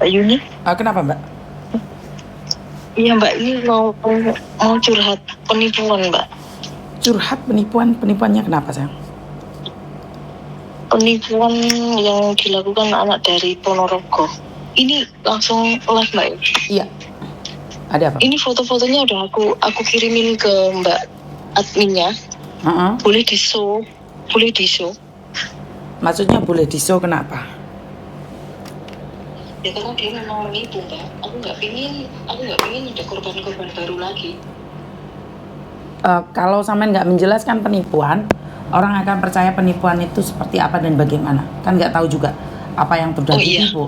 Mbak Yuni. Kenapa Mbak? Iya Mbak, ini mau curhat penipuan Mbak. Curhat penipuannya kenapa sayang? Penipuan yang dilakukan anak dari Ponorogo. Ini langsung live Mbak. Iya. Ada apa? Ini foto-fotonya udah aku kirimin ke Mbak adminnya. Boleh di-show? Maksudnya boleh di-show kenapa? Ya karena dia memang menipu Mbak. Aku nggak pingin ada korban-korban baru lagi. Kalau sampean nggak menjelaskan penipuan, orang akan percaya penipuan itu seperti apa dan bagaimana. Kan nggak tahu juga apa yang sudah ditipu.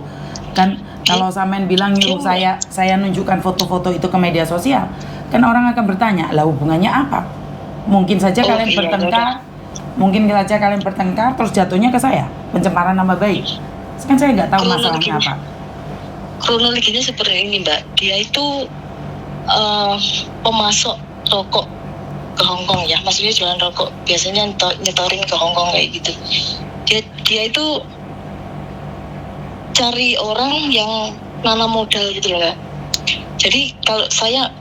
Kan kalau sampean bilang nyuruh saya nunjukkan foto-foto itu ke media sosial, kan orang akan bertanya, lah hubungannya apa? Mungkin saja kalian bertengkar terus jatuhnya ke saya, pencemaran nama baik. Kan saya nggak tahu masalahnya apa. Kronologinya seperti ini Mbak, dia itu pemasok rokok ke Hongkong ya, maksudnya jualan rokok, biasanya nyetorin ke Hongkong kayak gitu. Dia itu cari orang yang nanam modal gitu loh Mbak. Jadi kalau saya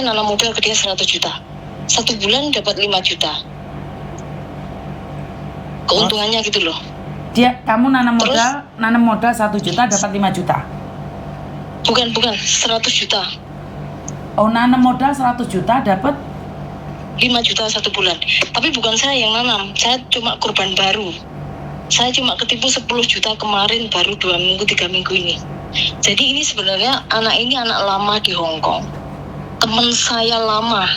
nanam modal ke dia 100 juta. 1 bulan dapat 5 juta. Keuntungannya gitu loh. Kamu nanam modal 1 juta dapat 5 juta. Bukan 100 juta. Oh, nanam modal 100 juta dapat 5 juta 1 bulan. Tapi bukan saya yang nanam, saya cuma korban baru. Saya cuma ketipu 10 juta kemarin, baru 2 minggu 3 minggu ini. Jadi ini sebenarnya anak lama di Hongkong. Teman saya lama.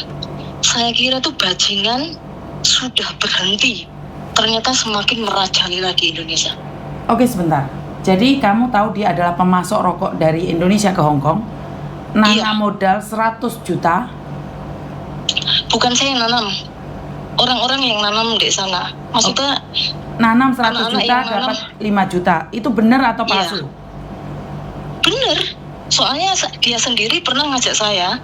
Saya kira tuh bajingan sudah berhenti. Ternyata semakin merajalela di Indonesia. Oke, sebentar. Jadi kamu tahu dia adalah pemasok rokok dari Indonesia ke Hongkong. Nanam modal 100 juta. Bukan saya yang nanam. Orang-orang yang nanam di sana. Maksudnya nanam 100 juta dapat 5 juta. Itu benar atau palsu? Benar. Soalnya dia sendiri pernah ngajak saya.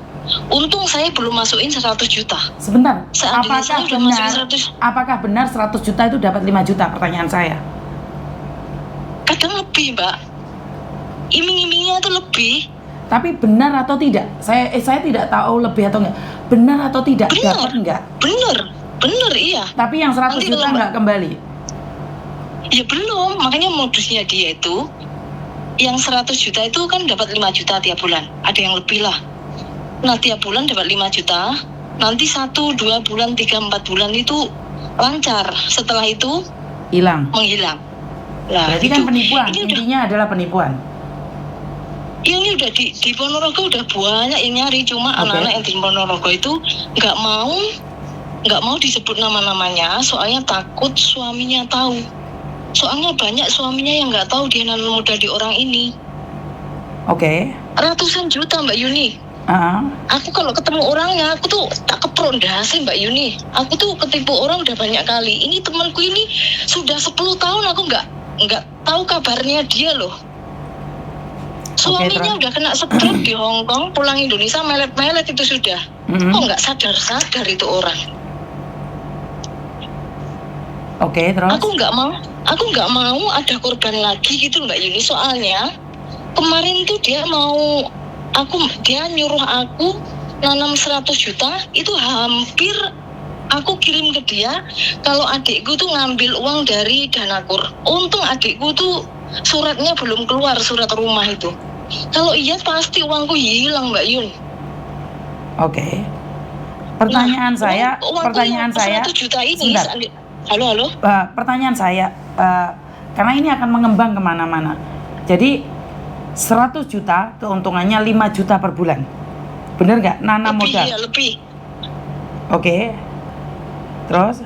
Untung saya belum masukin 100 juta. Sebentar. Apakah benar 100 juta itu dapat 5 juta? Pertanyaan saya. Kadang lebih, Mbak. Iming-imingnya itu lebih. Tapi benar atau tidak? Saya tidak tahu lebih atau enggak. Benar atau tidak? Dapat enggak? Benar, iya. Tapi yang 100 juta enggak kembali? Ya belum, makanya modusnya dia itu yang 100 juta itu kan dapat 5 juta tiap bulan. Ada yang lebih lah. Nah, tiap bulan dapat 5 juta. Nanti 1, 2 bulan, 3, 4 bulan itu lancar. Setelah itu menghilang. Nah, berarti kan penipuan. Intinya adalah penipuan. Ini udah di Ponorogo udah banyak yang nyari, cuma anak-anak yang di Ponorogo itu nggak mau disebut nama-namanya, soalnya takut suaminya tahu. Soalnya banyak suaminya yang nggak tahu dia nanam modal di orang ini. Ratusan juta Mbak Yuni. Aku kalau ketemu orangnya, aku tuh tak keprondasi Mbak Yuni. Aku tuh ketipu orang udah banyak kali. Ini temanku ini sudah 10 tahun aku nggak tahu kabarnya dia loh. Suaminya udah kena stroke di Hongkong, pulang Indonesia melet-melet itu sudah. Kok nggak sadar itu orang? Terus? Aku nggak mau ada korban lagi gitu Mbak Yuni. Soalnya kemarin tuh dia nyuruh aku nanam 100 juta. Itu hampir aku kirim ke dia kalau adikku tuh ngambil uang dari Danakur. Untung adikku tuh suratnya belum keluar, surat rumah itu. Kalau iya pasti uangku hilang Mbak Yun. Pertanyaan saya 100 juta ini. Halo. Pertanyaan saya, karena ini akan mengembang kemana-mana. Jadi 100 juta keuntungannya 5 juta per bulan. Bener nggak? Nanam modal. Iya, lebih. Terus?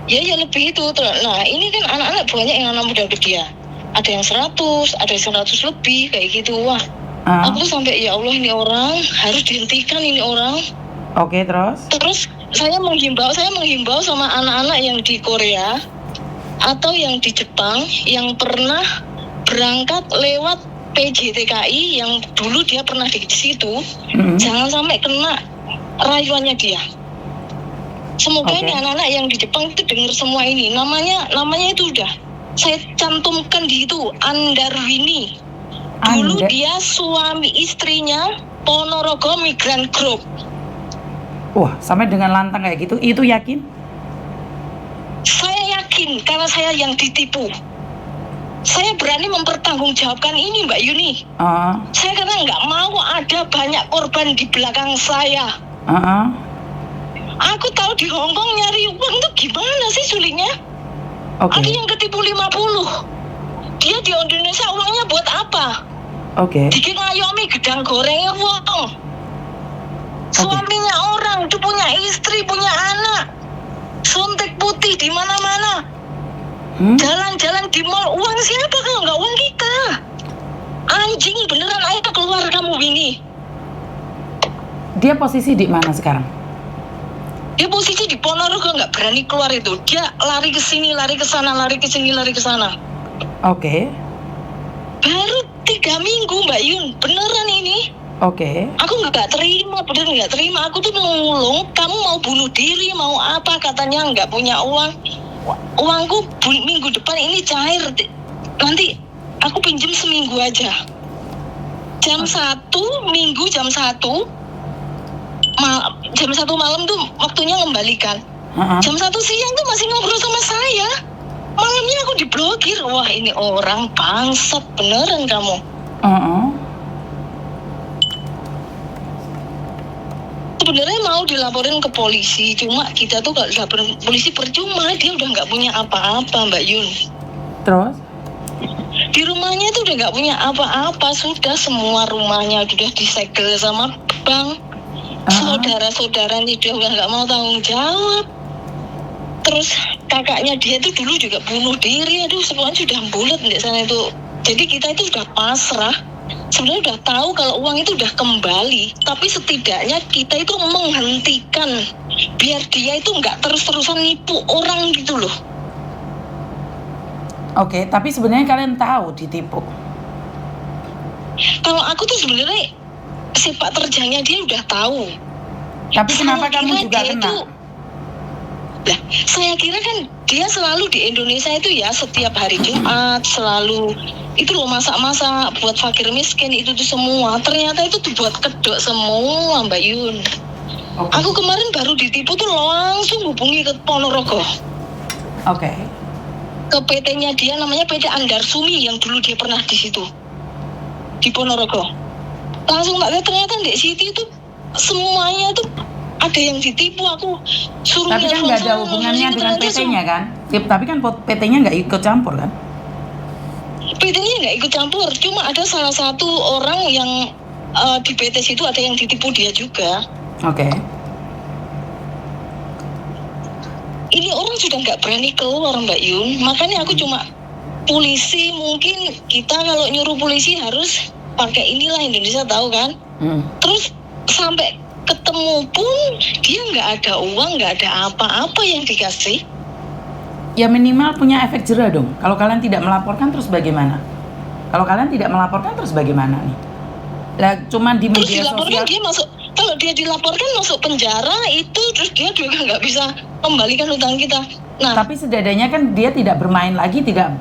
Ya lebih itu. Nah, ini kan anak-anak banyak yang nanam modal ke dia. Ada yang 100, ada yang 100 lebih kayak gitu. Wah. Aku tuh sampai ya Allah, ini orang harus dihentikan ini orang. Terus saya menghimbau sama anak-anak yang di Korea atau yang di Jepang yang pernah berangkat lewat PJTKI yang dulu dia pernah di situ, jangan sampai kena rayuannya dia. Semoga ini anak-anak yang di Jepang itu dengar semua ini. Namanya itu udah Saya cantumkan di itu Andarwini. Dulu dia suami istrinya Ponorogo Migran Group. Wah, sampai dengan lantang kayak gitu, itu yakin? Saya yakin karena saya yang ditipu. Saya berani mempertanggungjawabkan ini, Mbak Yuni. Saya karena nggak mau ada banyak korban di belakang saya. Aku tahu di Hongkong nyari uang tuh gimana sih sulitnya. Ada yang ketipu 50. Dia di Indonesia uangnya buat apa? Bikin ngayomi gedang gorengnya wong. Suaminya orang, itu punya istri, punya anak. Suntik putih di mana-mana. Jalan-jalan di mall, uang siapa kalau nggak uang kita? Anjing beneran, ayo keluar kamu Winnie. Dia posisi di mana sekarang? Dia posisi di Ponorogo, nggak berani keluar itu. Dia lari ke sini, lari ke sana, lari ke sini, lari ke sana. Baru 3 minggu Mbak Yun, beneran ini. Aku nggak terima, bener nggak terima. Aku tuh ngulung, kamu mau bunuh diri, mau apa? Katanya nggak punya uang. Uangku minggu depan ini cair. Nanti aku pinjem seminggu aja. Jam 1 minggu jam 1 malam tuh waktunya ngembalikan. Jam 1 siang tuh masih ngobrol sama saya. Malamnya aku diblokir. Wah, ini orang bangsat beneran kamu. Sebenarnya mau dilaporin ke polisi, cuma kita tuh kalau dilaporin polisi percuma, dia udah nggak punya apa-apa, Mbak Yun. Terus? Di rumahnya tuh udah nggak punya apa-apa, sudah semua rumahnya udah disegel sama bank. Saudara-saudaranya udah nggak mau tanggung jawab. Terus kakaknya dia tuh dulu juga bunuh diri, aduh semuanya sudah bulat di sana itu. Jadi kita itu udah pasrah. Sebenarnya udah tahu kalau uang itu udah kembali, tapi setidaknya kita itu menghentikan biar dia itu nggak terus-terusan nipu orang gitu loh. Tapi sebenarnya kalian tahu ditipu. Kalau aku tuh sebenarnya sepak terjangnya dia udah tahu. Tapi kenapa kamu juga kena? Lah, saya kira kan dia selalu di Indonesia itu ya setiap hari Jumat selalu itu loh masak-masak buat fakir miskin itu tuh semua. Ternyata itu dibuat kedok semua Mbak Yun. Aku kemarin baru ditipu tuh langsung hubungi ke Ponorogo. Ke PT-nya dia namanya PT Andarsumi yang dulu dia pernah di situ di Ponorogo. Langsung Mbak lihat ternyata di situ itu semuanya tuh ada yang ditipu. Aku suruh. Tapi kan nggak ada hubungannya dengan PT-nya kan? Tapi kan PT-nya nggak ikut campur kan? PT-nya nggak ikut campur, cuma ada salah satu orang yang di PT situ ada yang ditipu dia juga. Ini orang sudah nggak berani keluar Mbak Yun, makanya aku cuma polisi, mungkin kita kalau nyuruh polisi harus pakai inilah Indonesia tahu kan? Terus sampai ketemu pun dia nggak ada uang, nggak ada apa-apa yang dikasih. Ya minimal punya efek jerah dong. Kalau kalian tidak melaporkan terus bagaimana? Kalau kalian tidak melaporkan terus bagaimana nih? Lah cuma di media sosial. Dia masuk, kalau dia dilaporkan masuk penjara itu, terus dia juga nggak bisa kembalikan hutang kita. Nah, tapi setidaknya kan dia tidak bermain lagi, tidak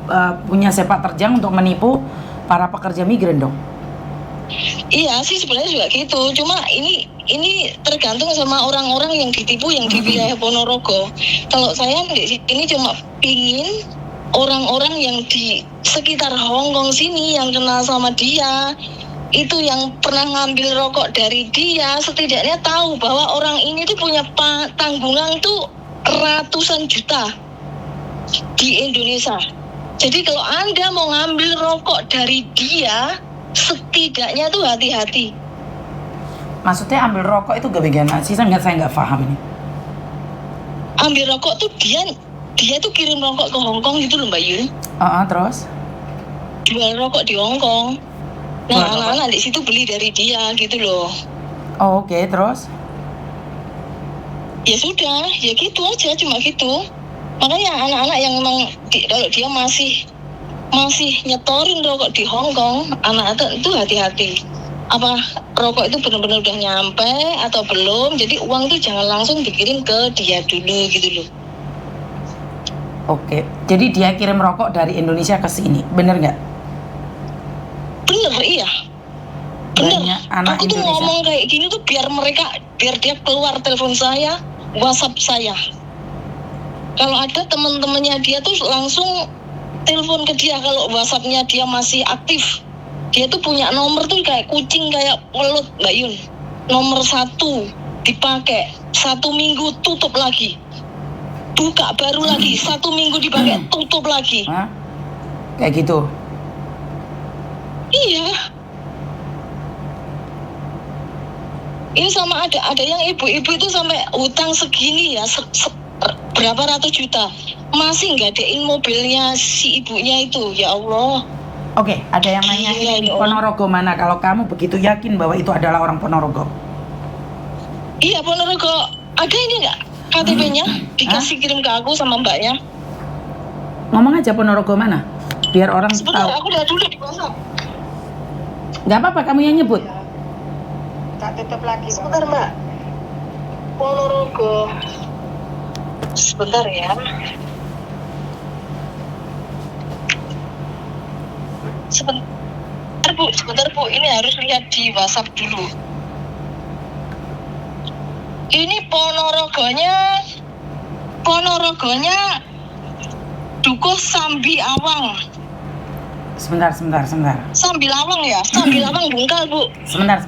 punya sepak terjang untuk menipu para pekerja migran dong. Iya sih sebenarnya juga gitu. Cuma ini tergantung sama orang-orang yang ditipu yang di wilayah Ponorogo. Kalau saya di sini cuma pingin orang-orang yang di sekitar Hongkong sini yang kenal sama dia, itu yang pernah ngambil rokok dari dia, setidaknya tahu bahwa orang ini tuh punya tanggungan tuh ratusan juta di Indonesia. Jadi kalau Anda mau ngambil rokok dari dia, setidaknya tuh hati-hati. Maksudnya ambil rokok itu bagaimana sih? Saya nggak paham ini. Ambil rokok tuh dia tuh kirim rokok ke Hongkong gitu loh Mbak Yun. Terus? Jual rokok di Hongkong. Nah anak-anak di situ beli dari dia gitu loh. Terus? Ya sudah, ya gitu aja, cuma gitu. Makanya anak-anak yang memang kalau dia masih nyetorin rokok di Hongkong, anak-anak itu hati-hati. Apa rokok itu benar-benar udah nyampe atau belum? Jadi uang itu jangan langsung dikirim ke dia dulu gitu loh. Oke, jadi dia kirim rokok dari Indonesia ke sini, bener nggak? Bener, iya. Bener. Banyak anak Aku tuh Indonesia. ngomong kayak gini tuh biar dia keluar telepon saya, WhatsApp saya. Kalau ada teman-temannya dia tuh langsung telepon ke dia kalau WhatsApp-nya dia masih aktif. Dia tuh punya nomor tuh kayak kucing, kayak pelut, Mbak Yun. Nomor 1 dipakai, 1 minggu tutup lagi. Buka baru lagi, 1 minggu dipakai, tutup lagi. Hah? Kayak gitu. Iya. Ini sama ada yang ibu-ibu itu sampai hutang segini ya, berapa ratus juta. Masih nggadein mobilnya si ibunya itu, ya Allah. Oke, ada yang nanya Gila, ini ya Allah. Ponorogo mana? Kalau kamu begitu yakin bahwa itu adalah orang Ponorogo? Iya, Ponorogo. Ada ini nggak KTP-nya? Dikasih kirim ke aku sama mbaknya. Ngomong aja Ponorogo mana? Biar orang Sebentar, tahu. aku lihat dulu di WhatsApp. Gak apa-apa, kamu yang nyebut. Tak tutup lagi. Sebentar, Mbak. Ponorogo. Sebentar ya. Sebentar Bu. Ini harus lihat di WhatsApp dulu. Ini Ponorogonya Dukuh Sambi Awang. Sebentar. Sambi Lawang ya? Sambi Lawang Bungkal, Bu. Sebentar.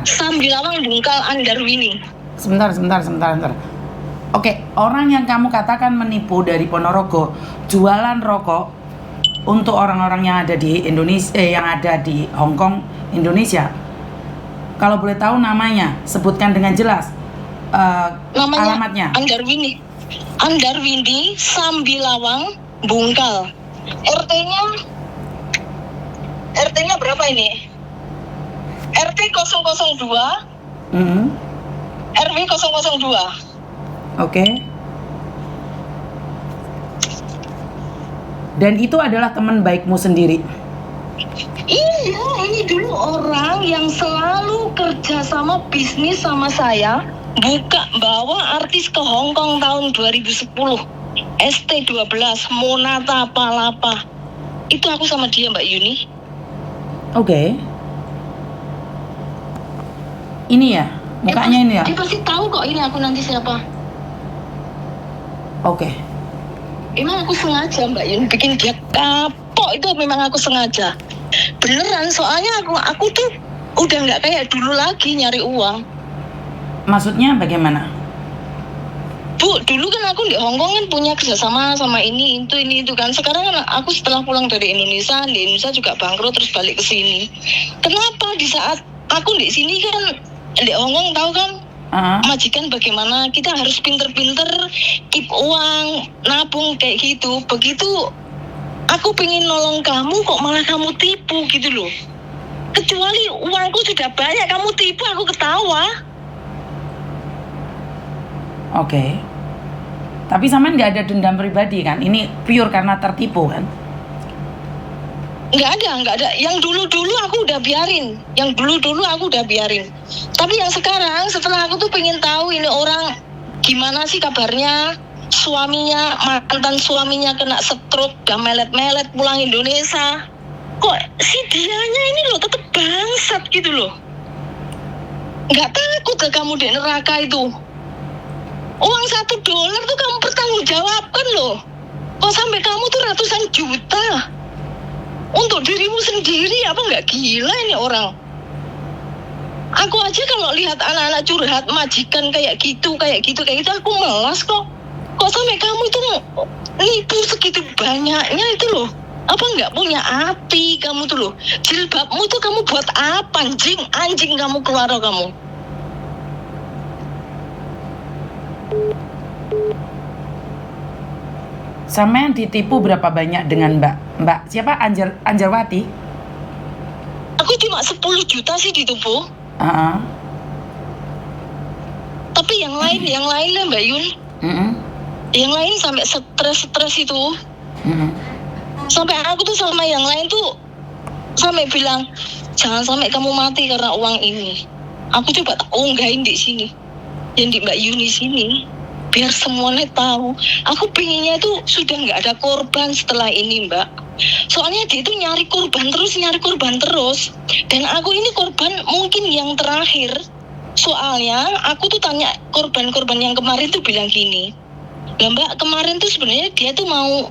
Sambi Lawang Bungkal Andarwini. Sebentar. Oke, orang yang kamu katakan menipu dari Ponorogo jualan rokok untuk orang-orang yang ada di Indonesia, yang ada di Hong Kong, Indonesia. Kalau boleh tahu namanya, sebutkan dengan jelas Namanya alamatnya. Andarwini Sambi Lawang Bungkal. RT-nya berapa ini? RT 002 RW 002. Oke. Dan itu adalah teman baikmu sendiri. Iya, ini dulu orang yang selalu kerja sama bisnis sama saya, bawa artis ke Hong Kong tahun 2010. ST12, Monata Palapa. Itu aku sama dia, Mbak Yuni. Oke. Ini ya, mukanya ini ya. Dia pasti tahu kok ini aku nanti siapa. Oke. Emang aku sengaja, Mbak Yuni, bikin dia kapok. Itu memang aku sengaja. Beneran, soalnya aku tuh udah nggak kayak dulu lagi nyari uang. Maksudnya bagaimana? Bu, dulu kan aku di Hong Kong kan punya kerjasama sama ini itu kan. Sekarang kan aku setelah pulang dari Indonesia, di Indonesia juga bangkrut terus balik ke sini. Kenapa di saat aku di sini kan di Hong Kong tahu kan majikan bagaimana kita harus pinter-pinter keep uang, nabung kayak gitu. Begitu aku pengen nolong kamu kok malah kamu tipu gitu loh. Kecuali uangku sudah banyak kamu tipu, aku ketawa. Oke. Tapi sampean nggak ada dendam pribadi kan? Ini pure karena tertipu kan? Nggak ada. Yang dulu aku udah biarin. Tapi yang sekarang setelah aku tuh pengen tahu ini orang gimana sih kabarnya, mantan suaminya kena stroke, udah melet-melet pulang Indonesia. Kok si dianya ini loh tetep bangsat gitu loh. Nggak takut ke kamu di neraka itu. Uang $1 tuh kamu pertanggungjawabkan loh. Kok sampai kamu tuh ratusan juta untuk dirimu sendiri, apa nggak gila ini orang? Aku aja kalau lihat anak-anak curhat majikan kayak gitu, aku malas kok. Kok sampai kamu itu nipu segitu banyaknya itu loh? Apa nggak punya hati kamu tuh loh? Jilbabmu tuh kamu buat apa? Anjing kamu keluar kamu. Sampean ditipu berapa banyak dengan Mbak siapa, Anjarwati? Aku cuma 10 juta sih ditipu. Tapi yang lain lah Mbak Yun. Yang lain sampai stres itu. Sampai aku tuh sama yang lain tuh sampai bilang jangan sampai kamu mati karena uang ini. Aku coba unggahin di sini, yang di Mbak Yuni sini. biar semuanya tahu. Aku pengennya itu sudah nggak ada korban setelah ini, Mbak. Soalnya dia itu nyari korban terus. Dan aku ini korban mungkin yang terakhir. Soalnya aku tuh tanya korban-korban yang kemarin tuh bilang gini, "Lah Mbak, kemarin tuh sebenarnya dia tuh mau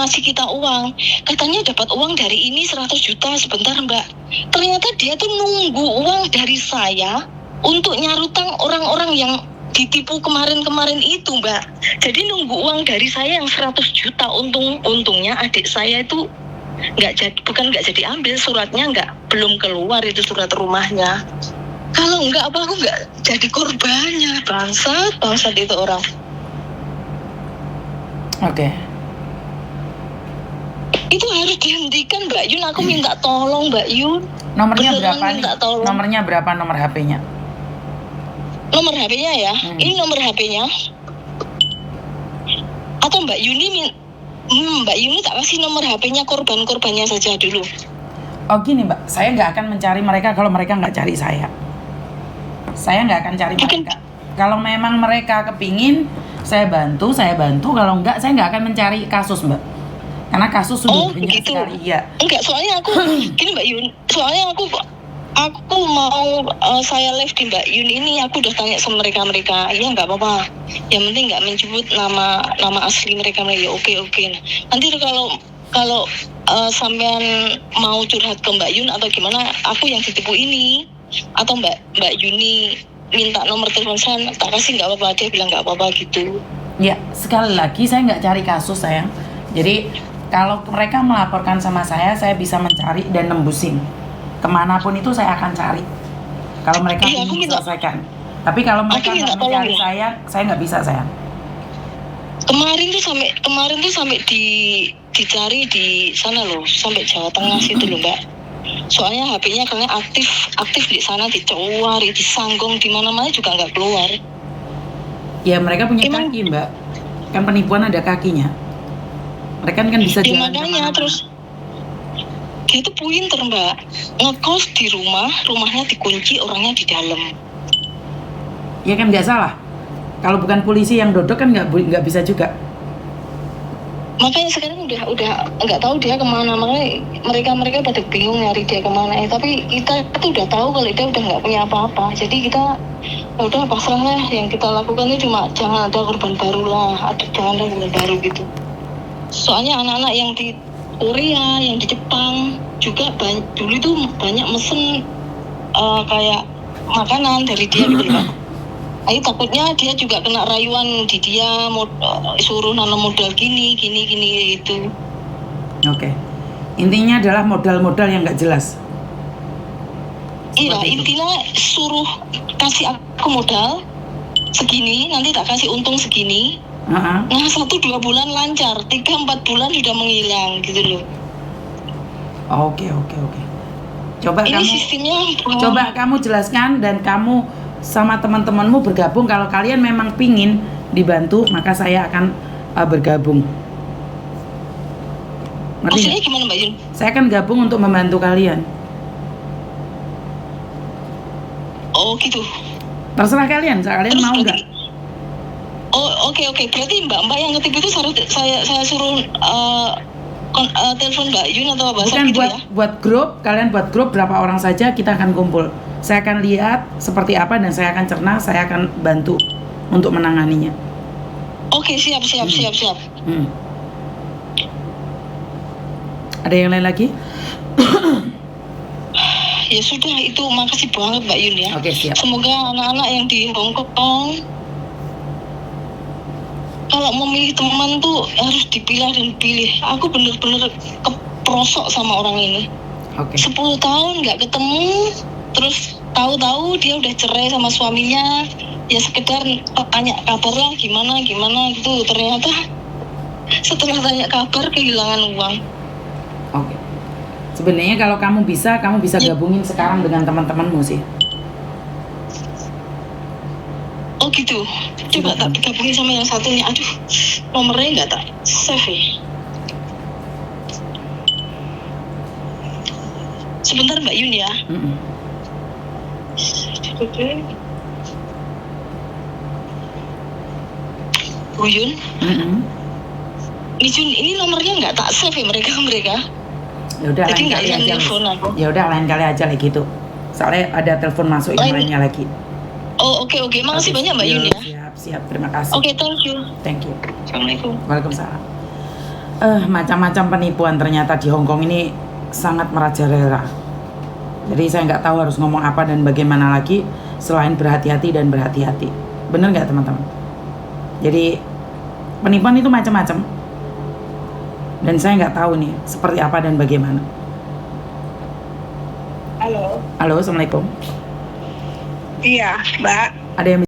ngasih kita uang. Katanya dapat uang dari ini 100 juta sebentar, Mbak. Ternyata dia tuh nunggu uang dari saya untuk nyarutang orang-orang yang ditipu kemarin-kemarin itu, Mbak. Jadi nunggu uang dari saya yang 100 juta. Untungnya adik saya itu bukan nggak jadi ambil, suratnya belum keluar itu surat rumahnya. Kalau nggak aku nggak jadi korbannya. Bangsat itu orang. Oke. Itu harus dihentikan, Mbak Yun. Aku minta tolong, Mbak Yun. Nomornya Beneran berapa nih? minta tolong. Nomornya berapa, nomor HP-nya? Nomor HP-nya ya? Ini nomor HP-nya. Atau Mbak Yuni Mbak Yuni tak kasih nomor HP-nya korban-korbannya saja dulu. Oh gini Mbak, saya nggak akan mencari mereka kalau mereka nggak cari saya. Saya nggak akan cari mereka. Kalau memang mereka kepingin, saya bantu. Kalau nggak, saya nggak akan mencari kasus, Mbak. Karena kasus sudah banyak begitu. sekali. Iya. Enggak, soalnya aku gini Mbak Yun. Soalnya aku mau saya live di Mbak Yun ini, aku udah tanya sama mereka. Iya nggak apa-apa. Yang penting nggak menyebut nama asli mereka. Ya oke. Nanti kalau sampean mau curhat ke Mbak Yun atau gimana, aku yang ditipu ini atau Mbak Yuni minta nomor telepon saya, tak kasih nggak apa-apa. Dia bilang nggak apa-apa gitu. Ya, sekali lagi saya nggak cari kasus, sayang. Jadi kalau mereka melaporkan sama saya bisa mencari dan nembusin kemanapun itu saya akan cari. Kalau mereka ingin selesaikan. Tapi kalau mereka nggak mencari saya nggak bisa, sayang. Kemarin tuh sampai dicari di sana loh, sampai Jawa Tengah situ loh, Mbak. Soalnya HP-nya kayaknya aktif di sana, dicari, disanggong di mana-mana juga nggak keluar. Ya mereka punya kaki, Mbak. Kan penipuan ada kakinya. Mereka kan bisa jalan makanya terus dia tuh pinter, Mbak. Ngekos di rumahnya dikunci, orangnya di dalam. Ya kan nggak salah. Kalau bukan polisi yang dodok kan nggak bisa juga. Makanya sekarang udah nggak tahu dia kemana. Makanya mereka pada bingung nyari dia kemana. Tapi kita tuh udah tahu kalau dia udah nggak punya apa-apa. Jadi kita udah pasrah lah. Yang kita lakukan itu cuma jangan ada korban baru lah. Jangan ada korban baru gitu. Soalnya anak-anak yang di Korea, yang di Jepang juga dulu itu banyak mesen kayak makanan dari dia gitu loh. Ayo takutnya dia juga kena rayuan di dia, suruh nanam modal gini gitu. Oke. Intinya adalah modal-modal yang nggak jelas. Iya, intinya suruh kasih aku modal segini, nanti tak kasih untung segini. Nah 1-2 bulan lancar, 3-4 bulan sudah menghilang gitu loh. Oke. Coba kamu jelaskan dan kamu sama teman-temanmu bergabung. Kalau kalian memang pingin dibantu, maka saya akan bergabung. Maksudnya gimana, Mbak Yun? Saya akan gabung untuk membantu kalian. Oh gitu. Terserah kalian terus mau nggak? Oh oke. Berarti mbak yang ketipu itu saya suruh telepon Mbak Yun atau apa? Bukan gitu buat grup, kalian buat grup berapa orang saja, kita akan kumpul. Saya akan lihat seperti apa dan saya akan cerna, saya akan bantu untuk menanganinya. Oke, siap. Ada yang lain lagi? Ya sudah, itu makasih banget Mbak Yun ya. Oke, siap. Semoga anak-anak yang di Hong Kong kalau memilih teman tuh harus dipilah dan pilih. Aku bener-bener keprosok sama orang ini. 10 tahun nggak ketemu, terus tahu-tahu dia udah cerai sama suaminya, ya sekedar tanya kabar lah gimana gitu. Ternyata setelah tanya kabar kehilangan uang. Oke. Sebenarnya kalau kamu bisa gabungin sekarang dengan teman-temanmu sih. Oh gitu. Coba tak gabungin sama yang satunya. Aduh, nomornya nggak tak save ya. Sebentar Mbak Yun ya. Bu Yun. Mm-mm. Miss Yun, ini nomornya nggak tak save ya mereka. Ya udah Jadi lain nggak kali yang aja. nelfon aku. Ya udah lain kali aja lagi gitu. Soalnya ada telepon masuk yang Lain- lainnya lagi. Oh oke, makasih banyak Mbak Yun ya. Siap, terima kasih. Oke, thank you. Assalamualaikum. Waalaikumsalam. Macam-macam penipuan ternyata di Hong Kong ini sangat merajalela. Jadi saya nggak tahu harus ngomong apa dan bagaimana lagi selain berhati-hati dan berhati-hati. Bener nggak teman-teman? Jadi penipuan itu macam-macam. Dan saya nggak tahu nih seperti apa dan bagaimana. Halo. Halo, assalamualaikum. Iya, Mbak. Ada yang